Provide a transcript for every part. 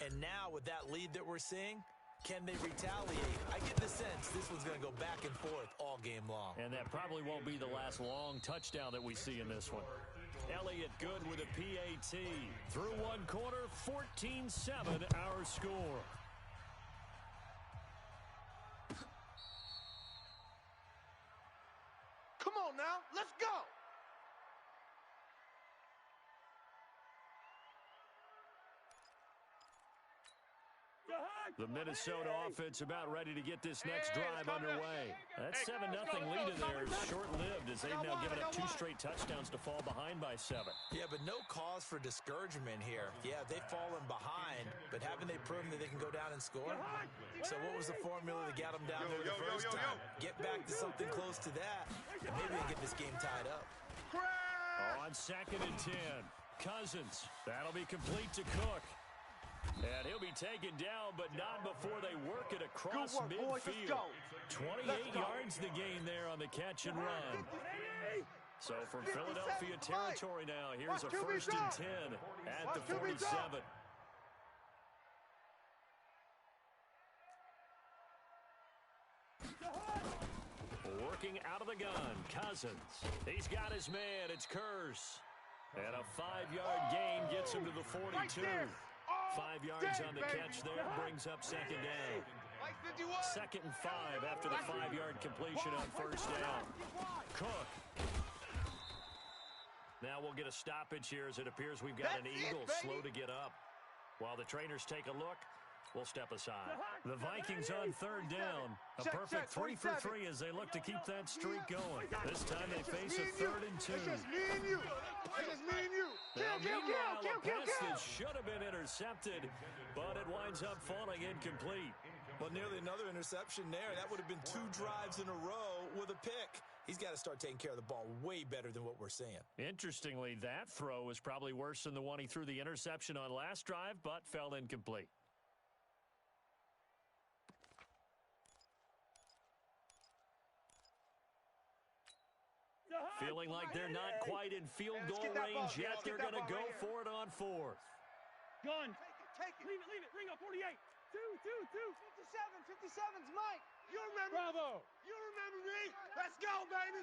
And now with that lead that we're seeing, can they retaliate? I get the sense this one's going to go back and forth all game long. And that probably won't be the last long touchdown that we see in this one. Elliott Good with a PAT. Through one quarter, 14-7 our score. Come on now, let's go! The Minnesota offense about ready to get this next drive underway. That 7-0 lead in there is short-lived as they've now given up 2 straight touchdowns to fall behind by 7. Yeah, but no cause for discouragement here. Yeah, they've fallen behind, but haven't they proven that they can go down and score? So what was the formula that got them down there the first time? Get back to something close to that, and maybe they get this game tied up. On 2nd and 10, Cousins. That'll be complete to Cook. And he'll be taken down, but not before they work it across midfield. 28 yards the gain there on the catch and run. So from Philadelphia territory now, here's a 1st and 10 at the 47. Working out of the gun, Cousins. He's got his man, it's Kearse. And a 5-yard gain gets him to the 42. 5 yards on the catch there, brings up 2nd down. 2nd and 5 after the 5-yard completion on 1st down. Cook. Now we'll get a stoppage here as it appears we've got an Eagle slow to get up. While the trainers take a look, we'll step aside. The Vikings on 3rd down. A perfect 3 for 3 as they look to keep that streak going. This time they face a 3rd and 2. It's just me and you. It's just me and you. Now, meanwhile, a pass that should have been intercepted, but it winds up falling incomplete. Well, nearly another interception there. That would have been 2 drives in a row with a pick. He's got to start taking care of the ball way better than what we're seeing. Interestingly, that throw was probably worse than the one he threw the interception on last drive, but fell incomplete. Feeling like they're not quite in field goal range yet. They're going to go for it on 4th. Gun. Take it. Leave it. Bring up 48. 2. 57's Mike. You remember? Bravo. You remember me? Let's go, baby.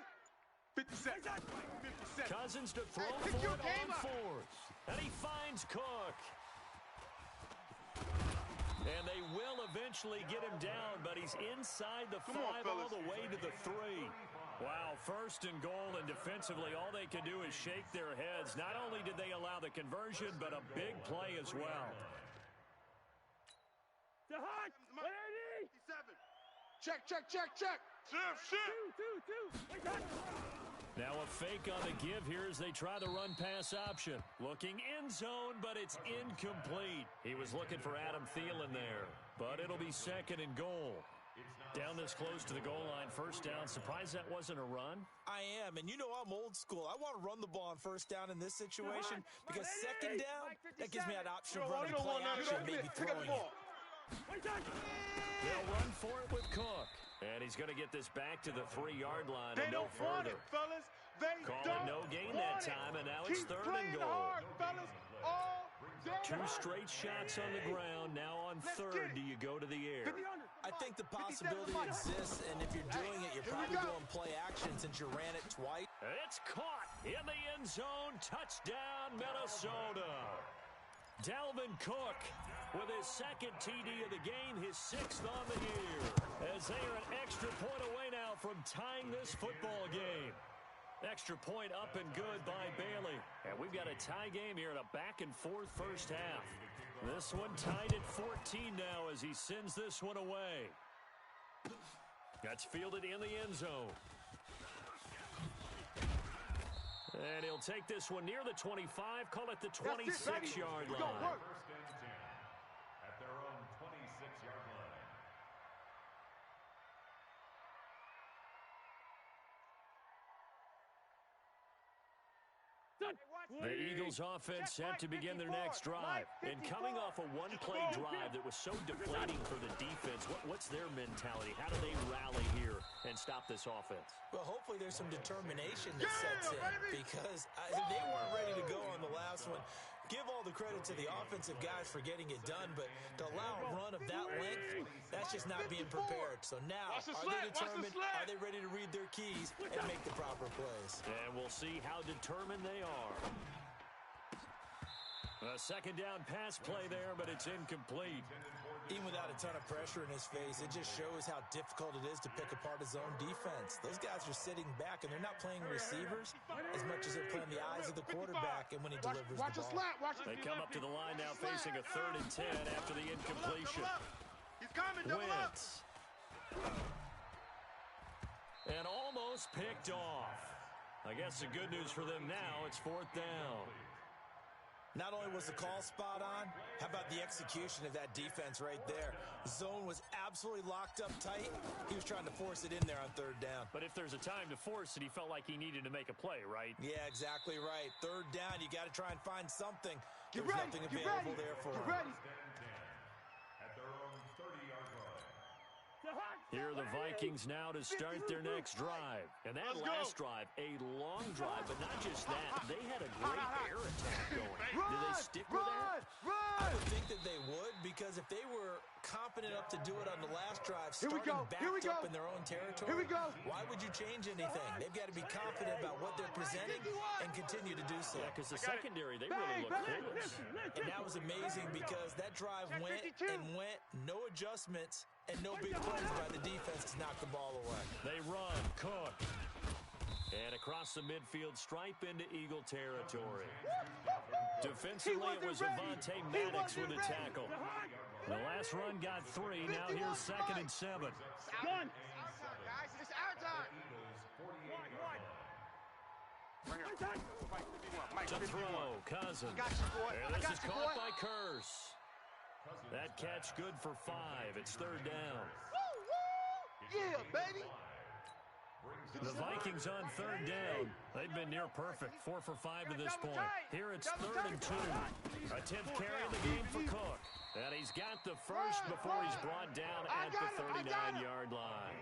57. 57. Cousins to throw for it on 4th. And he finds Cook. And they will eventually get him down, but he's inside the 5 all the way to the 3. Wow, 1st and goal, and defensively all they can do is shake their heads. Not only did they allow the conversion, but a big play as well. To Hunt. 57. Check. Shift. 2. Now a fake on the give here as they try the run-pass option. Looking end zone, but it's incomplete. He was looking for Adam Thielen there, but it'll be 2nd and goal. Down this close to the goal line, 1st down. Surprised that wasn't a run? I am, and you know I'm old school. I want to run the ball on 1st down in this situation because 2nd down, that gives me that option of running play action, maybe throwing it. They'll run for it with Cook. And he's going to get this back to the 3-yard line and no further. Calling no gain that time, and now it's 3rd and goal. 2 straight shots on the ground. Now on 3rd, do you go to the air? I think the possibility exists, and if you're doing it, you're probably going play action since you ran it twice. It's caught in the end zone. Touchdown, Minnesota. Dalvin Cook with his 2nd TD of the game, his 6th on the year. As they are an extra point away now from tying this football game. Extra point up and good by Bailey. And we've got a tie game here in a back-and-forth 1st half. This one tied at 14 now as he sends this one away. That's fielded in the end zone. And he'll take this one near the 25, call it the 26-yard line. 1st and 10 at their own 26-yard line. The Eagles offense set to begin their next drive. And coming off a one-play drive that was so deflating for the defense, what's their mentality? How do they rally here and stop this offense? Well, hopefully there's some determination that sets in because they weren't ready to go on the last one. give all the credit to the offensive guys for getting it done, but to allow a run of that length, that's just not being prepared. So now, are they determined? Are they ready to read their keys and make the proper plays? And we'll see how determined they are. A second down pass play there, but it's incomplete. Even without a ton of pressure in his face, it just shows how difficult it is to pick apart his own defense. Those guys are sitting back, and they're not playing receivers as much as they're playing the eyes of the quarterback and when he delivers the ball. They come up to the line now facing a 3rd and 10 after the incompletion. He's coming, double up. Wentz. And almost picked off. I guess the good news for them now, it's 4th down. Not only was the call spot on, how about the execution of that defense right there? Zone was absolutely locked up tight. He was trying to force it in there on 3rd down. But if there's a time to force it, he felt like he needed to make a play, right? Yeah, exactly right. 3rd down, you got to try and find something. There's nothing available there for him. At their own 30-yard line. Here are the Vikings now to start their next drive. And that last drive, a long drive, but not just that. They had a great air attack going. Do they stick with that? I would think that they would, because if they were confident enough to do it on the last drive, starting backed up in their own territory, why would you change anything? They've got to be confident about what they're presenting and continue to do so. Yeah, because the secondary, they really look clueless. And that was amazing because that drive went and went, no adjustments, and no big plays by the defense to knock the ball away. They run, Cook. And across the midfield stripe into Eagle territory. Defensively, it was Avonte Maddox with a tackle. The last run got 3. Now here's 2nd and 7. Gun. Guys, it's our time. To throw, Cousins. And this is caught by Curse. That catch good for 5. It's 3rd down. Yeah, baby. The Vikings on 3rd down. They've been near perfect. 4 for 5 to this point. Here it's 3rd and 2. A 10th carry in the game for Cook. And he's got the first before he's brought down at the 39-yard line.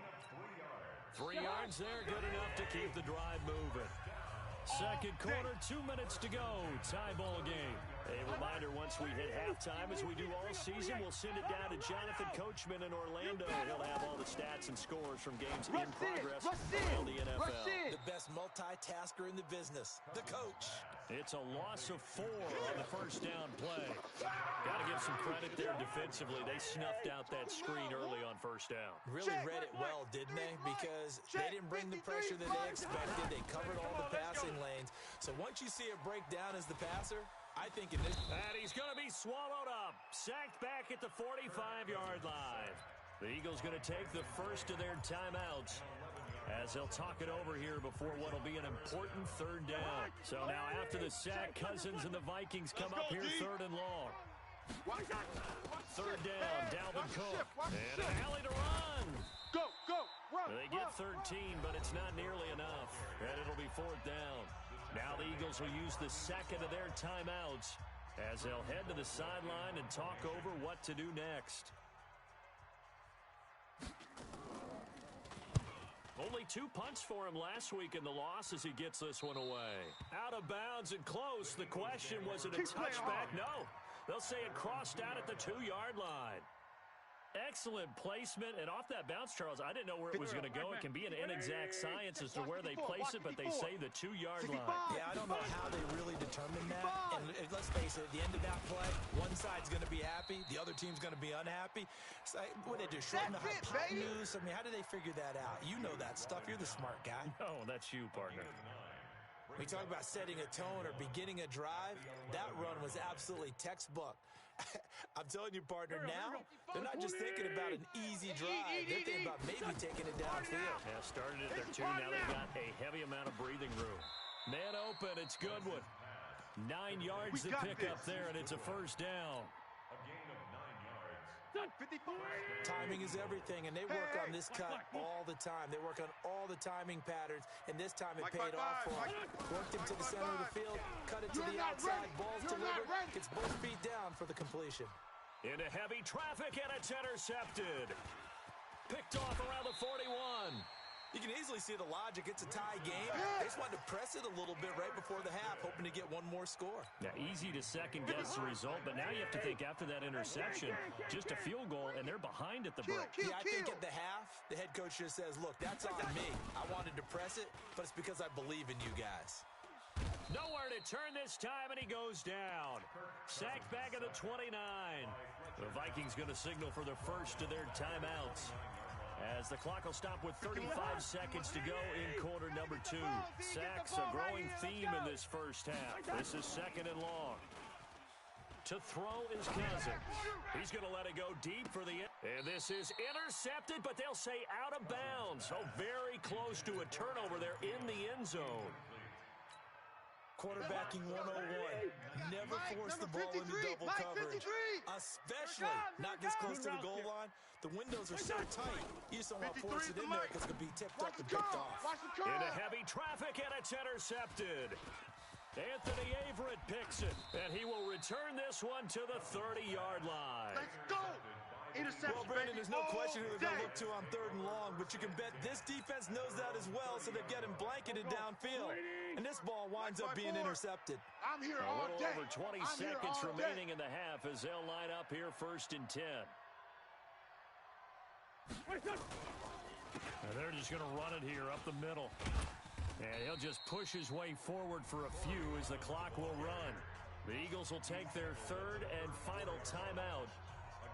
3 yards there, good enough to keep the drive moving. Second quarter, 2 minutes to go. Tie ball game. A reminder, once we hit halftime, as we do all season, we'll send it down to Jonathan Coachman in Orlando. He'll have all the stats and scores from games in progress around the NFL. The best multitasker in the business, the coach. It's a loss of 4 on the first down play. Got to give some credit there defensively. They snuffed out that screen early on first down. Really read it well, didn't they? Because they didn't bring the pressure that they expected. They covered all the passing lanes. So once you see it break down as the passer, I think in this... And he's going to be swallowed up. Sacked back at the 45-yard line. The Eagles going to take the first of their timeouts as they'll talk it over here before what will be an important 3rd down. So now after the sack, Cousins and the Vikings come up here 3rd and long. 3rd down, Dalvin Cook. And an alley to run. Go, run. They get 13, but it's not nearly enough. And it'll be 4th down. Now the Eagles will use the second of their timeouts as they'll head to the sideline and talk over what to do next. Only 2 punts for him last week in the loss as he gets this one away. Out of bounds and close. The question, was it a touchback? No. They'll say it crossed out at the 2-yard line. Excellent placement, and off that bounce, Charles, I didn't know where it was going to go. It can be an inexact science as to where they place it, but they say the 2-yard line. Yeah, I don't know how they really determine that. And let's face it, at the end of that play, one side's going to be happy, the other team's going to be unhappy. So, what they do, shorten the hypotenuse? I mean, how do they figure that out? You know that stuff. You're the smart guy. Oh, that's you, partner. We talk about setting a tone or beginning a drive. That run was absolutely textbook. I'm telling you, partner, now they're not just thinking about an easy drive. They're thinking about maybe taking it downfield. Yeah, started at their 2. Now they've got a heavy amount of breathing room. Man open, it's Goodwin. 9 yards to pick up there, and it's a 1st down. A gain of 9 yards. Timing is everything, and they work on this cut all the time. They work on all the timing patterns, and this time it paid off for them. Worked him to the center of the field, cut it to the outside, ball's delivered, gets both feet down for the completion. Into heavy traffic, and it's intercepted. Picked off around the 41. You can easily see the logic. It's a tie game. They just wanted to press it a little bit right before the half, hoping to get one more score. Yeah, easy to second-guess the result, but now you have to think after that interception, just a field goal, and they're behind at the break. Yeah, I think at the half, the head coach just says, look, that's on me. I wanted to press it, but it's because I believe in you guys. Nowhere to turn this time, and he goes down. Sacked back at the 29. The Vikings going to signal for the first of their timeouts, as the clock will stop with 35 seconds to go in quarter number 2. Sacks, a growing theme in this first half. This is second and long. To throw is Cousins. He's going to let it go deep for the end. And this is intercepted, but they'll say out of bounds. So very close to a turnover there in the end zone. Quarterbacking 101. Never force the ball into double coverage. Especially not this close to the goal line. The windows are so tight. You just don't want to force it in there because it could be tipped up and picked off. Into heavy traffic, and it's intercepted. Anthony Averett picks it, and he will return this one to the 30-yard line. Let's go! Well, Brandon, there's no question who they're going to look to on 3rd and long, but you can bet this defense knows that as well, so they're getting blanketed downfield. And this ball winds up being intercepted. I'm here A all little day. over 20 seconds remaining in the half as they'll line up here 1st and 10. And they're just going to run it here up the middle. And he'll just push his way forward for a few as the clock will run. The Eagles will take their 3rd and final timeout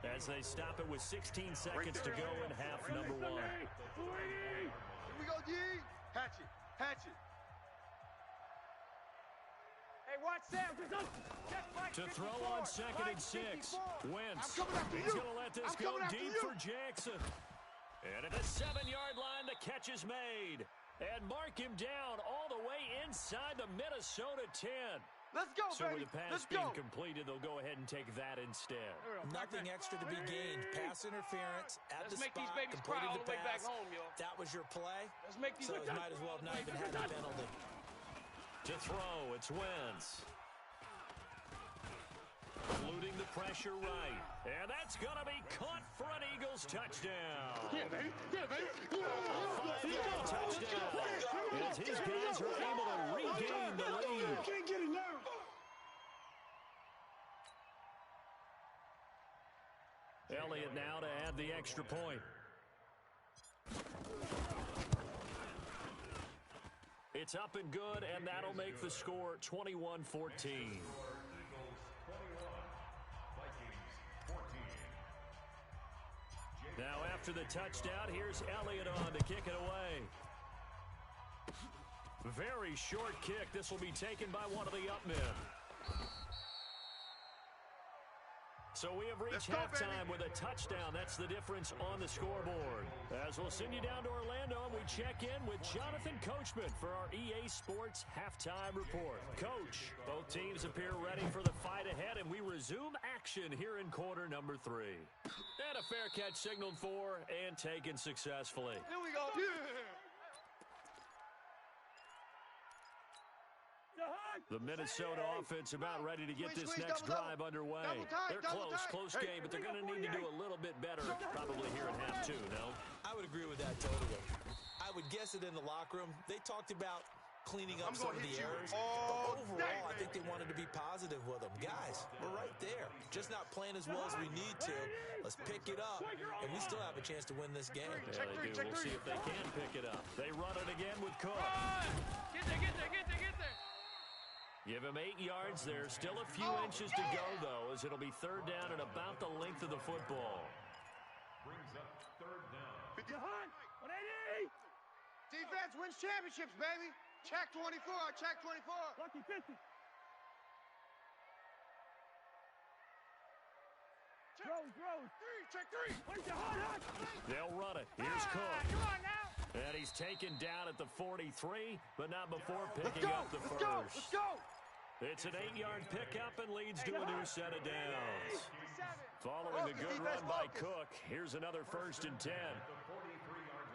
as they stop it with 16 seconds to go in half number 1. Here we go, D. Hatchet. Hatchet. Hey, watch Sam. To throw on 2nd and 6. Wentz. I'm coming after He's you. going to let this I'm go coming after deep you. for Jackson. And at the 7-yard line, the catch is made. And mark him down all the way inside the Minnesota 10. Let's go, So baby. with the pass Let's being go. completed, they'll go ahead and take that instead. Nothing extra to be gained. Pass interference at the Let's make these spot, babies cry completed all the the way back pass. home, yo. That was your play, Let's make these so it might as well have not even had a penalty. To throw, it's Wentz. Eluding the pressure right. And that's going to be caught for an Eagles touchdown. Yeah, baby. Yeah, baby. 5-yard touchdown. As his guys are able to regain the lead. Can't get it now. Elliott now to add the extra point. It's up and good, and that'll make the score 21-14. Now after the touchdown, here's Elliott on to kick it away. Very short kick. This will be taken by one of the up men. So we have reached halftime with a touchdown. That's the difference on the scoreboard. As we'll send you down to Orlando, and we check in with Jonathan Coachman for our EA Sports Halftime Report. Coach, both teams appear ready for the fight ahead, and we resume action here in quarter number 3. And a fair catch signaled for and taken successfully. Here we go. Yeah. The Minnesota offense about ready to get this next drive underway. They're close game, but they're going to need to do a little bit better probably here in half 2, no? I would agree with that totally. I would guess it in the locker room. They talked about cleaning up some of the errors. But overall, I think they wanted to be positive with them. Guys, we're right there. Just not playing as well as we need to. Let's pick it up, and we still have a chance to win this game. Yeah, they do. We'll see if they can pick it up. They run it again with Cook. Get there, get there, get there, get there. Give him 8 yards there. Still a few inches to go, though, as it'll be 3rd down and about the length of the football. Brings up 3rd down. Jahan, 180. Defense wins championships, baby. Check 24, check 24. Lucky 50. Throws. Check 3. Where's Jahan? They'll run it. Here's Cook. Come on now. And he's taken down at the 43, but not before Let's picking go. up the Let's first. go. Let's go. It's an 8-yard pickup and leads to a new set of downs. Following the good run by Cook, here's another 1st and 10. The 43-yard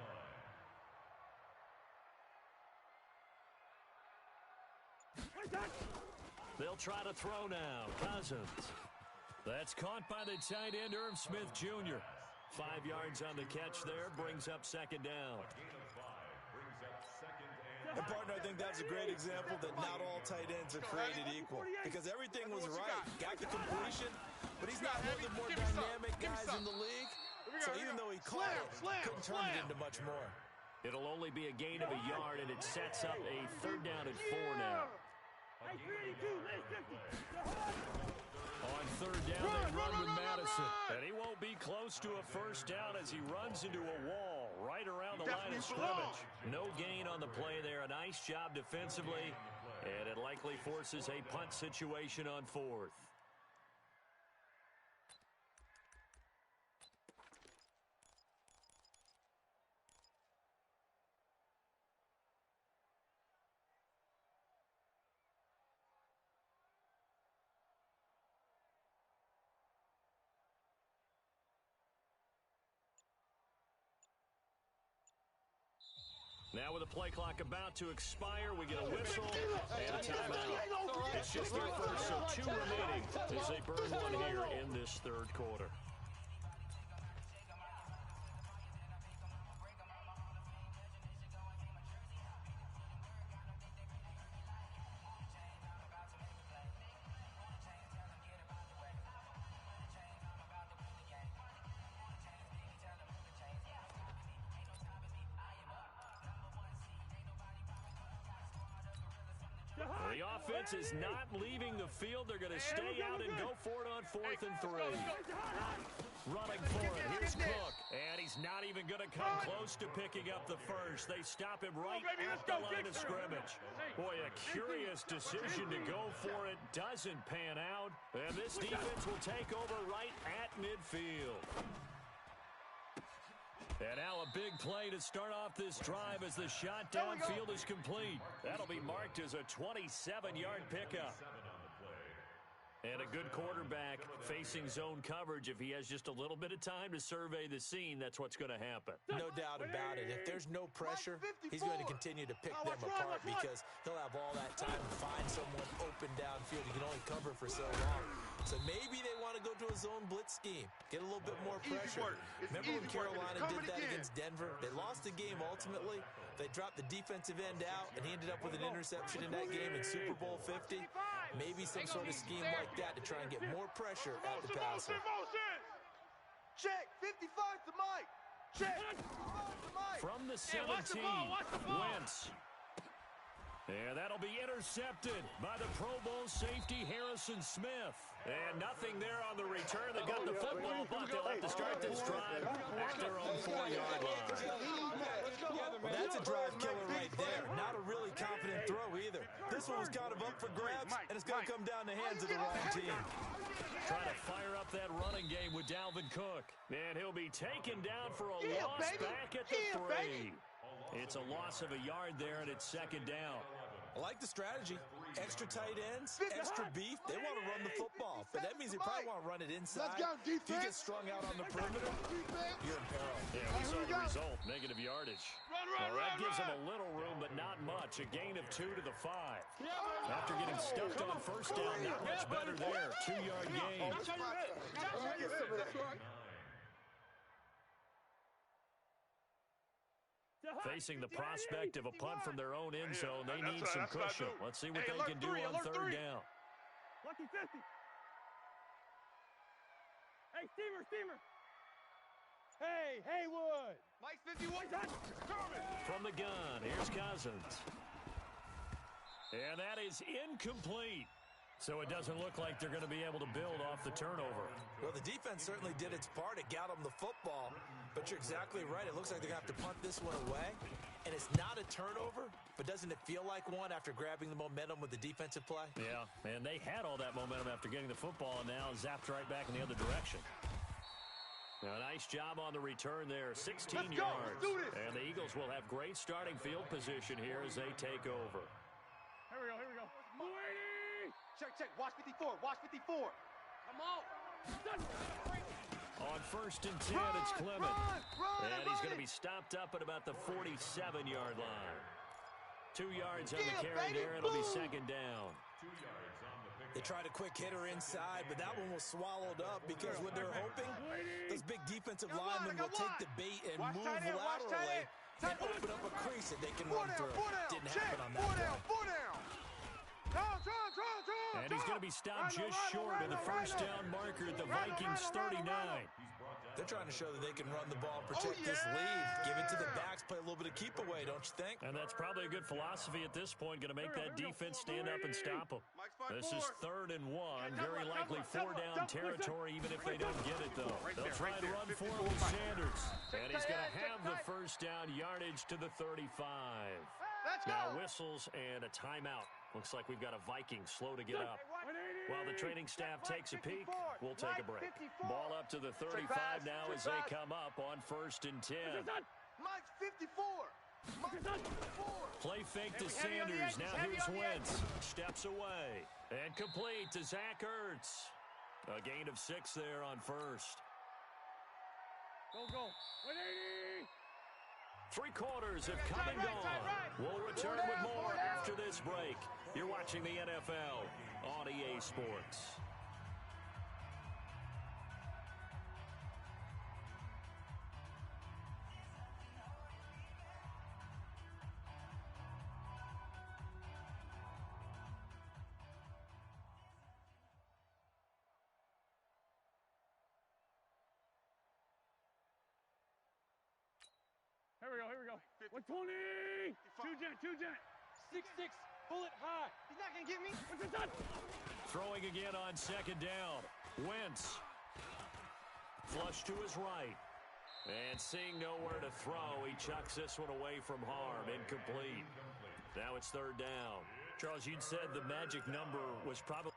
line. They'll try to throw now. Cousins. That's caught by the tight end, Irv Smith Jr. 5 yards on the catch there, brings up 2nd down. Gain of 5. And, partner, I think that's a great example that not all tight ends are created equal because everything was right. Got the completion, but he's not one of the more dynamic guys in the league. So even though he caught it, couldn't turn it into much more. It'll only be a gain of a yard, and it sets up a 3rd down and 4 now. On 3rd down, they run with Madison. And he won't be close to a 1st down as he runs into a wall right around the line of scrimmage. No gain on the play there. A nice job defensively, and it likely forces a punt situation on 4th. Now with the play clock about to expire, we get a whistle and a timeout. It's just their first, so 2 remaining as they burn one here in this 3rd quarter. The offense is not leaving the field. They're going to stay out and go for it on 4th and 3. Running for it. Here's Cook. And he's not even going to come close to picking up the first. They stop him right at the line of scrimmage. Boy, a curious decision to go for it. Doesn't pan out. And this defense will take over right at midfield. And now a big play to start off this drive as the shot downfield is complete. That'll be marked as a 27-yard pickup. And a good quarterback facing zone coverage. If he has just a little bit of time to survey the scene, that's what's going to happen. No doubt about it. If there's no pressure, he's going to continue to pick them apart because he'll have all that time to find someone open downfield. He can only cover for so long. So maybe they want to go to a zone blitz scheme, get a little bit more pressure. Remember when Carolina did that against Denver? They lost the game ultimately. They dropped the defensive end out, and he ended up with an interception in that game in Super Bowl 50. Maybe some sort of scheme like that to try and get more pressure at the passer. Check, 55 to Mike. Check, 55 to Mike. From the 17, Wentz. And that'll be intercepted by the Pro Bowl safety Harrison Smith. And nothing there on the return. They got the football, but they'll have to start this drive at their own 4-yard line. Well, that's a drive killer right there. Not a really confident throw either. This one was kind of up for grabs, and it's going to come down the hands of the wrong team. Trying to fire up that running game with Dalvin Cook. And he'll be taken down for a loss back at the 3. It's a loss of a yard there, and it's 2nd down. I like the strategy. Extra tight ends, extra beef. They want to run the football, but that means they probably want to run it inside. If you get strung out on the perimeter, you're in peril. Yeah, we saw the result, negative yardage. Well, that gives them a little room, but not much. A gain of 2 to the 5. After getting stuffed on 1st down, not much better there. 2-yard gain. Facing the prospect of a punt from their own end zone, they need some cushion. Let's see what they can do on 3rd down. Lucky 50. Hey, Steamer. Hey, Haywood. Mike 51. From the gun, here's Cousins. And that is incomplete. So it doesn't look like they're going to be able to build off the turnover. Well, the defense certainly did its part. It got them the football. But you're exactly right. It looks like they're going to have to punt this one away. And it's not a turnover, but doesn't it feel like one after grabbing the momentum with the defensive play? Yeah, and they had all that momentum after getting the football and now zapped right back in the other direction. Now, a nice job on the return there, 16 yards. And the Eagles will have great starting field position here as they take over. Here we go. Check. Watch 54. Come on. On 1st and 10, it's Clement. And he's going to be stopped up at about the 47-yard line. 2 yards on the carry there. It'll be 2nd down. They tried a quick hitter inside, but that one was swallowed up because what they're hoping, those big defensive linemen will take the bait and move laterally and open up a crease that they can run through. Didn't happen on that Four play. down, four down. And he's going to be stopped just short of the first down marker at the Vikings 39. They're trying to show that they can run the ball and protect this lead. Give it to the backs, play a little bit of keep away, don't you think? And that's probably a good philosophy at this point, going to make that defense stand up and stop them. This is 3rd and 1, very likely 4-down territory, even if they don't get it, though. They'll try and run for it with Sanders. And he's going to have the first down yardage to the 35. Now whistles and a timeout. Looks like we've got a Viking slow to get up. While the training staff takes a peek, we'll take a break. Ball up to the 35 now as they come up on 1st and 10. Mike's 54. Play fake to Sanders. Now here's Wentz. Steps away. And complete to Zach Ertz. A gain of 6 there on 1st. Go. 180. 3 quarters have come and gone. We'll return with more after this break. You're watching the NFL on EA Sports. Here we go. 120. 2 jet. 6'6", bullet high. He's not going to get me. What's this done? Throwing again on 2nd down. Wentz. Flush to his right. And seeing nowhere to throw, he chucks this one away from harm. Incomplete. Now it's 3rd down. Charles, you'd said the magic number was probably...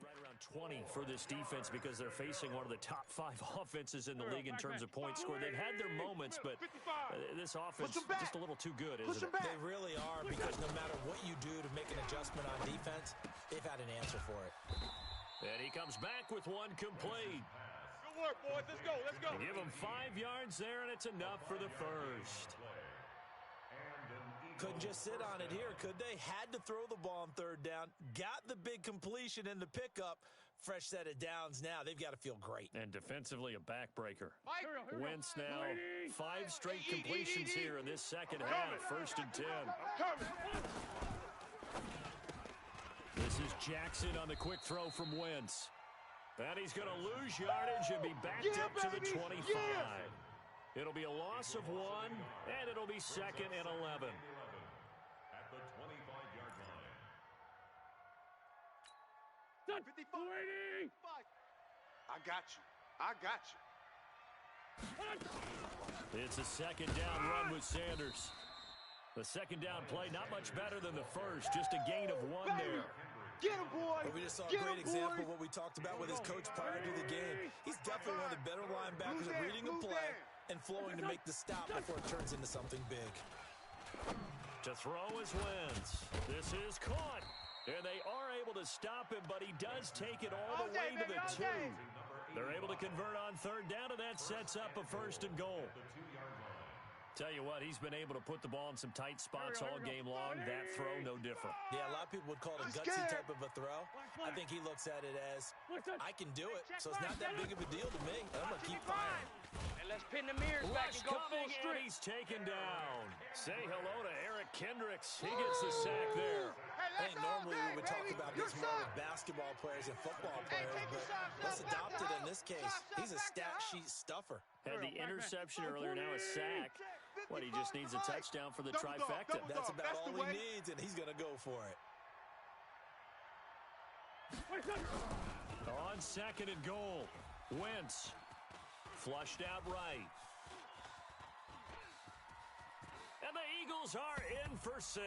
right around 20 for this defense because they're facing one of the top 5 offenses in the league in terms of points scored. They've had their moments, but this offense is just a little too good, isn't it? They really are, because no matter what you do to make an adjustment on defense, they've had an answer for it. And he comes back with one complete. Good work, boys. Let's go. Give him 5 yards there, and it's enough for the first. Couldn't just sit on it here, could they? Had to throw the ball on 3rd down. Got the big completion in the pickup. Fresh set of downs now. They've got to feel great. And defensively, a backbreaker. Here we go. Wentz now 5 straight completions here in this second half. 1st and 10. This is Jackson on the quick throw from Wentz. And he's going to lose yardage and be backed up to the 25. It'll be a loss of 1, and it'll be 2nd and 11. At the 25-yard line. 280. I got you. It's a 2nd down run with Sanders. The 2nd down play, not much better than the first, just a gain of 1 there. Get him, boy. But we just saw a great example of what we talked about with his coach prior to the game. He's definitely one of the better linebackers at reading a play and flowing to make the stop before it turns into something big. To throw is Wentz. This is caught. And they are able to stop him, but he does take it all the way to the 2. They're able to convert on 3rd down, and that sets up a 1st and goal. Tell you what, he's been able to put the ball in some tight spots all game long. That throw, no different. Yeah, a lot of people would call it a gutsy type of a throw. I think he looks at it as, I can do it, so it's not that big of a deal to me. I'm going to keep firing. And let's pin the mirrors back Rush and go full coming, and strength. he's taken down. Say hello to Eric Kendricks. He gets the sack there. I think normally we would talk about this more with basketball players and football players, but let's adopt it in this case. He's a stat sheet stuffer. Had the interception earlier, now a sack. What, he just needs a touchdown for the trifecta. That's about all he needs, and he's going to go for it. On 2nd and goal, Wentz flushed out right. And the Eagles Eagles are in for 6.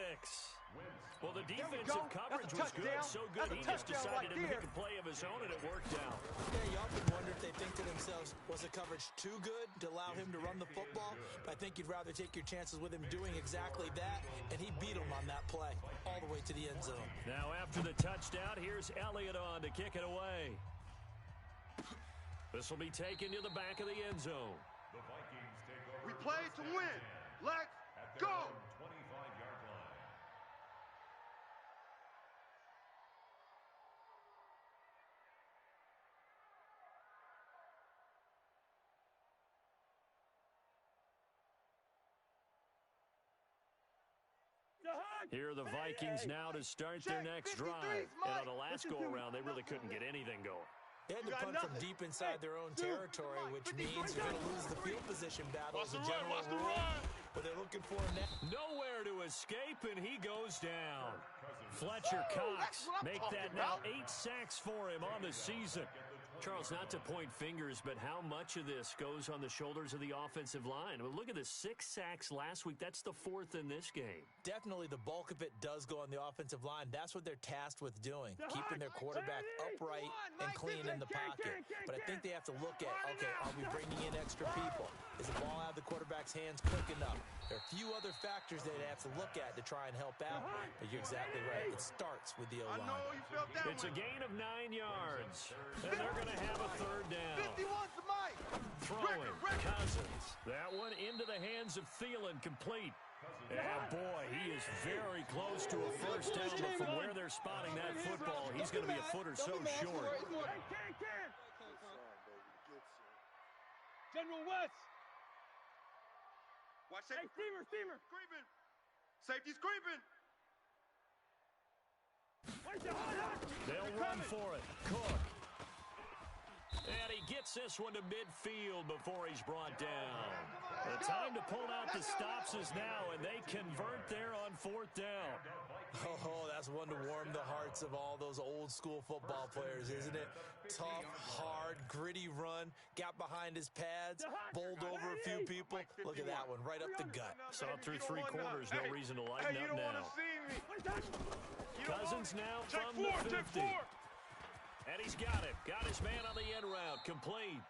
Well, the defensive coverage was good, so good he just decided to make a play of his own, and it worked out. Yeah, you often wonder if they think to themselves, was the coverage too good to allow him to run the football? But I think you'd rather take your chances with him doing exactly that, and he beat him on that play all the way to the end zone. Now, after the touchdown, here's Elliott on to kick it away. This will be taken to the back of the end zone. The Vikings take over. We play to win. Let's go. 25-yard line. Here are the Vikings now to start their next drive. And on the last go-around, they really couldn't get anything going. They had to punt from deep inside their own territory, which means you're going to lose the field position battle as a general rule. But they're looking for him now. Nowhere to escape, and he goes down. Fletcher Cox make that now 8 sacks for him on the season. Charles, not to point fingers, but how much of this goes on the shoulders of the offensive line? I mean, look at the 6 sacks last week. That's the 4th in this game. Definitely the bulk of it does go on the offensive line. That's what they're tasked with doing, keeping their quarterback upright and clean in the pocket. But I think they have to look at, okay, are we bringing in extra people? Is the ball out of the quarterback's hands quick enough? There are a few other factors that they have to lock at to try and help out, but you're exactly right. It starts with the O-line. It's a gain of 9 yards, and they're going to have a 3rd down. 51 to Mike. Throwing Cousins. That one into the hands of Thielen, complete. And boy, he is very close to a first down, but from where they're spotting that football, he's going to be a foot or so short. General West. Watch Hey, safety. Steamer. Creeping. Safety's creeping. They'll run for it. Cook. And he gets this one to midfield before he's brought down. The time to pull out the stops is now, and they convert there on 4th down. Oh, that's one to warm the hearts of all those old school football players, isn't it? Tough, hard, gritty run, got behind his pads, bowled over a few people. Look at that one, right up the gut. Saw it through 3 quarters, no reason to lighten up now. Cousins now from the 50. And he's got it. Got his man on the end route, complete.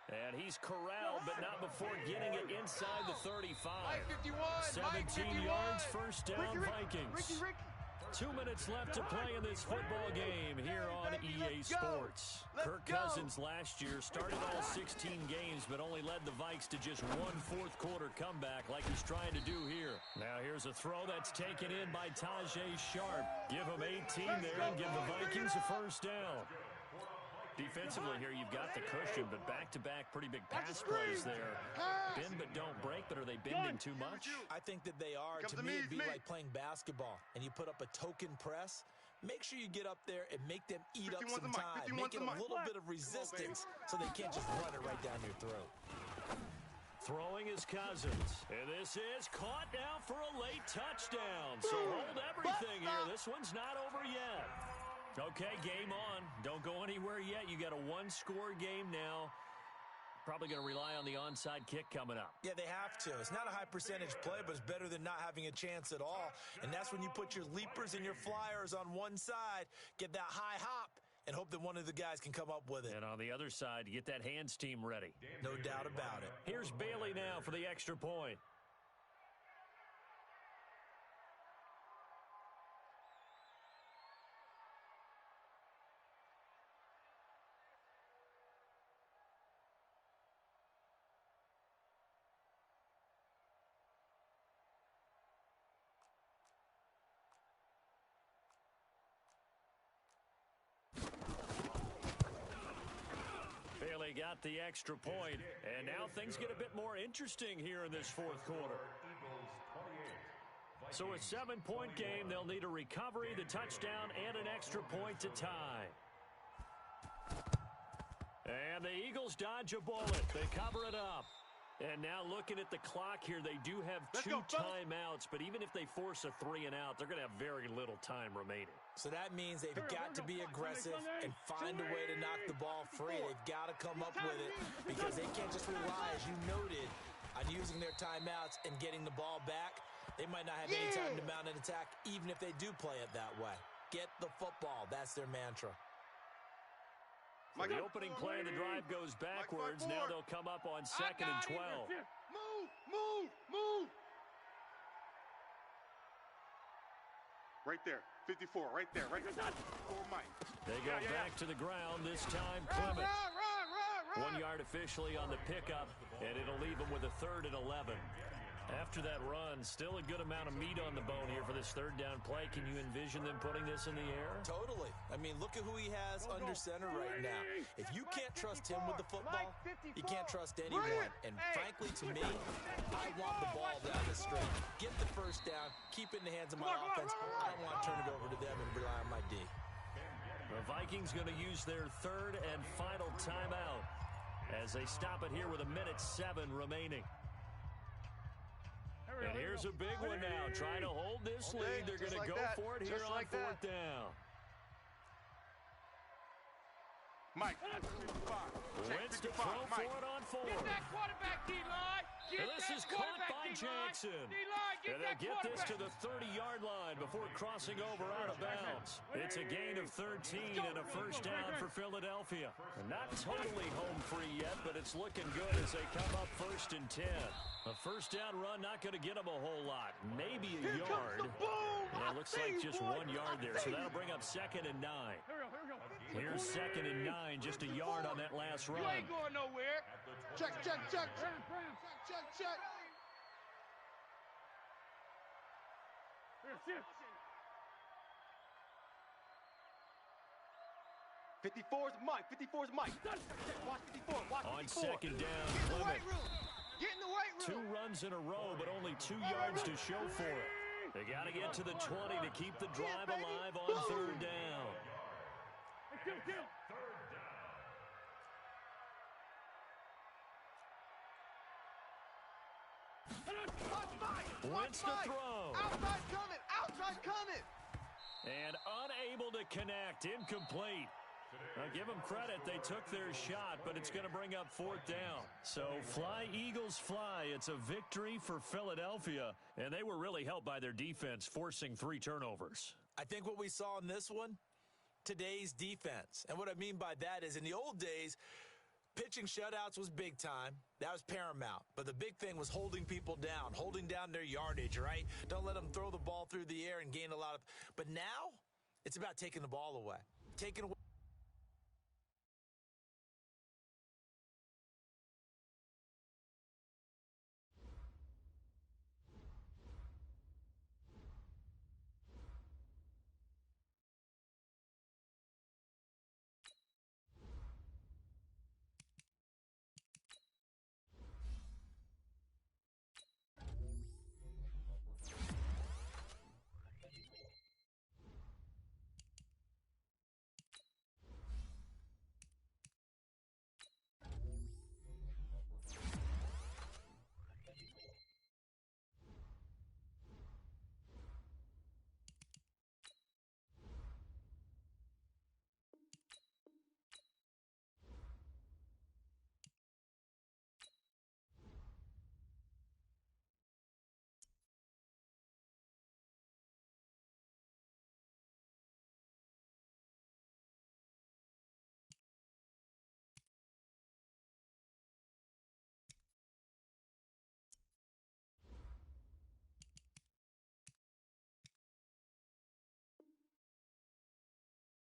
And he's corralled, but not before getting it inside the 35. 17 yards, first down, Vikings. 2 minutes left to play in this football game here on EA Sports. Kirk Cousins last year started all 16 games, but only led the Vikes to just 1 fourth-quarter comeback like he's trying to do here. Now here's a throw that's taken in by Tajay Sharp. Give him 18 there and give the Vikings a first down. Defensively here, you've got the cushion, but back-to-back pretty big pass plays there. Bend but don't break, but are they bending too much? I think that they are. To me, it'd be like playing basketball, and you put up a token press. Make sure you get up there and make them eat up some time. Make it a little bit of resistance so they can't just run it right down your throat. Throwing is Cousins, and this is caught now for a late touchdown. So hold everything here. This one's not over yet. Okay, game on. Don't go anywhere yet. You got a 1-score game now. Probably going to rely on the onside kick coming up. Yeah, they have to. It's not a high percentage play, but it's better than not having a chance at all. And that's when you put your leapers and your flyers on one side, get that high hop, and hope that one of the guys can come up with it. And on the other side, get that hands team ready. No doubt about it. Here's Bailey now for the extra point. Bailey got the extra point, and now things get a bit more interesting here in this 4th quarter. So a 7-point game, they'll need a recovery, the touchdown, and an extra point to tie. And the Eagles dodge a bullet. They cover it up. And now looking at the clock here, they do have 2 timeouts, but even if they force a 3-and-out, they're going to have very little time remaining. So that means they've got to be aggressive and find a way to knock the ball free. They've got to come up with it because they can't just rely, as you noted, on using their timeouts and getting the ball back. They might not have any time to mount an attack, even if they do play it that way. Get the football. That's their mantra. So the opening play of the drive goes backwards. Now they'll come up on 2nd and 12. Move! Right there. 54, right there. For Mike. They go back to the ground, this time Clement. 1 yard officially on the pickup, and it'll leave them with a 3rd and 11. After that run, still a good amount of meat on the bone here for this 3rd down play. Can you envision them putting this in the air? Totally. I mean, look at who he has under center right now. If you can't trust him with the football, you can't trust anyone. And frankly, to me, I want the ball down the stretch. Get the 1st down, keep it in the hands of my offense. I don't want to turn it over to them and rely on my D. The Vikings going to use their 3rd and final timeout as they stop it here with 1:07 remaining. And here's a big one now. Trying to hold this lead. They're going to go for it here on 4th down. Mike. Wentz to throw for it on 4. Get that quarterback, D-line. And this is caught by Jackson. And they'll get this to the 30-yard line before crossing over out of bounds. It's a gain of 13 and a 1st down for Philadelphia. Not totally home free yet, but it's looking good as they come up 1st and 10. A 1st down run not going to get them a whole lot. Maybe a yard. Yeah, it looks like just 1 yard there, so that'll bring up 2nd and 9. Here's 2nd and 9, just a yard on that last run. You ain't going nowhere. Check. 54's Mike. Watch 54. On 2nd down, Clement. Get in the weight room. 2 runs in a row, but only 2 yards to show for it. They got to get to the 20 to keep the drive alive on 3rd down. Wentz to throw. Outside coming. And unable to connect, incomplete. Now, give them credit, they took their shot, but it's going to bring up 4th down. So fly, Eagles, fly. It's a victory for Philadelphia, and they were really helped by their defense, forcing 3 turnovers. I think what we saw in this one, today's defense. And what I mean by that is in the old days, pitching shutouts was big time. That was paramount. But the big thing was holding people down, holding down their yardage, right? Don't let them throw the ball through the air and gain a lot of. But now, it's about taking the ball away. Taking away.